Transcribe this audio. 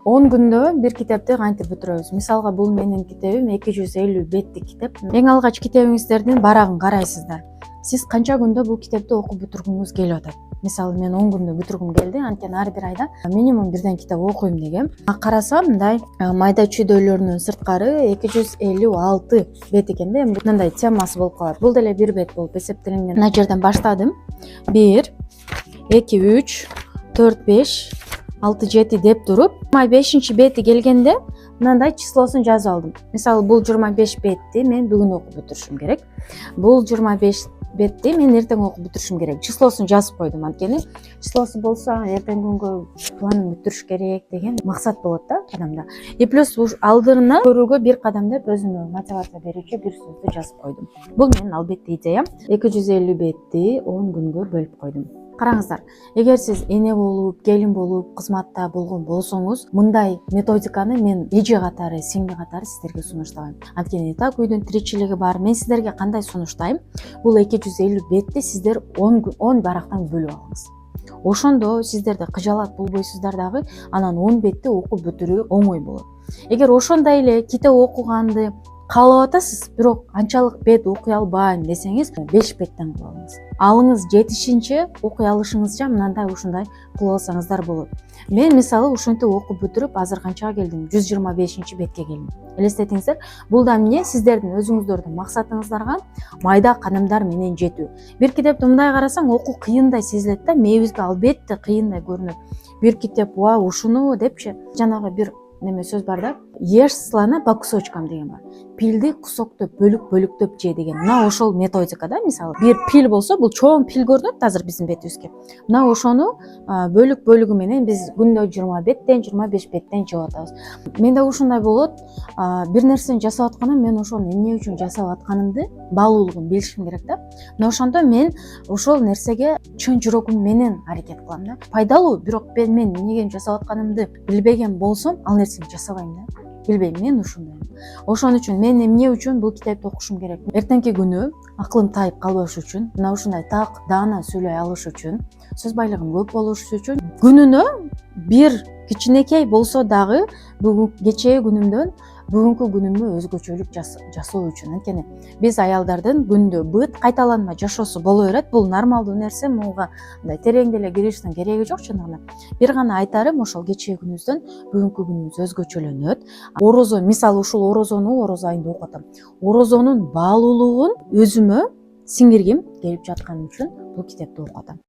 10 күндө бир китепти кантип бүтүрөбүз? Мисалга бул менин китебим 250 беттик китеп. Эң алгач китебиңиздердин барагын карайсыздар. Сиз канча күндө бул китепти окуп бүтүргүңүз келип атат? Мисалы мен 10 күндө бүтүргүм келди, анткени ар бир айда минимум бирден китеп окуйм дегем. Карасам мындай майда чүйдөлөрүнүн сырткары 256 бет экен да, мындай темасы болуп калат. Бул деле бир бет болуп эсептелинген. Мына жерден баштадым. 1, 2, 3, 4, 5, 6, 7 деп туруп, 25 бети келгенде мындай числосун жазып алдым. Мисалы бул 25 бетти мен бүгүн окуп бүтүрүшүм керек. Бул 25 бетти мен эртең окуп бүтүрүшүм керек. Числосун жазып койдум, анткени числосу болсо эртең күнгө планын бүтүрүш керек деген максат болот да адамда. И плюс алдырынан көрүүгө бир кадам деп өзүмө мотивация берүүчү бир сөздү жазып койдум. Бул менин албетте идеям. 250 бетти 10 күнгө бөлүп койдум. Караңыздар, эгер сиз эне болуп, келин болуп, кызматта болгон болсоңуз, мындай методиканы мен эже катары, сиңди катары сиздерге сунуштабайм. Анткени так үйдүн тиричилиги бар. Мен сиздерге кандай сунуштайм? Бул 250 бетти сиздер 10 барактан бөлүп алыңыз. Ошондо сиздерде кыжалат болбойсуздар дагы, анан 10 бетти окуп бүтүрүү оңой болот. Эгер ошондой эле китеп окуганды каалап атасыз, бирок анчалык бет окуй албайм десеңиз, 5 беттен кылыңыз. Алыңыз жетишинче окуй алышыңызча мындай ушундай кылып алсаңыздар болот. Мен мисалы ушинтип окуп бүтүрүп азыр канчага келдим? 125 бетке келдим. Элестетиңиздер, бул да эмне? Сиздердин өзүңүздөрдүн максатыңыздарга майда кадамдар менен жетүү. Бир китепти мындай карасаң, окуу кыйындай сезилет да, мээбизге албетте кыйындай көрүнөт. Бир китеп, вау, ушуну депчи, жанагы бир неме сөз бар да, ешь слона по кусочкам деген бар. Пилди кусоктоп, бөлүктөп же деген. Мына ошол методика да, мисалы. Бир пил болсо, бул чоң пил көрүнөт азыр биздин бетибизге. Мына ошону бөлүк менен биз күндө 20 беттен, 25 беттен жеп атабыз. Менде ушундай болот. Бир нерсени жасап атканым, мен ошону эмне үчүн жасап атканымды баалуулугун билишим керек да. Мына ошондо мен ошол нерсеге чын жүрөгүм менен аракет кылам да. Пайдалуу, бирок мен эмнеге жасап атканымды билбеген болсом, ал нерсени жасабайм да. Билбейм, мен ушундаймын. Ошон үчүн мен эмне үчүн бул китепти окушум керек? Эртеңки күнү акылым тайып калбаш үчүн, мына ушундай так даана сүйлөй алыш үчүн, сөз байлыгым көп болуш үчүн, күнүнө бир кичинекей болсо дагы кечээ күнүмдөн бүгүнкү күнүмө өзгөчөлүк жасоо үчүн. Анткени биз аялдардын күндө быт кайталанма жашоосу боло берет. Бул нормалдуу нерсе, муга мындай терең деле киришиштин кереги жок чындыгында. Бир гана айтарым, ошол кечээ күнүбүздөн бүгүнкү күнүбүз өзгөчөлөнөт. Орозо, мисалы ушул орозону орозо айында окуп атам. Орозонун баалуулугун өзүмө сиңиргим келип жаткан үчүн бул китепти окуп атам.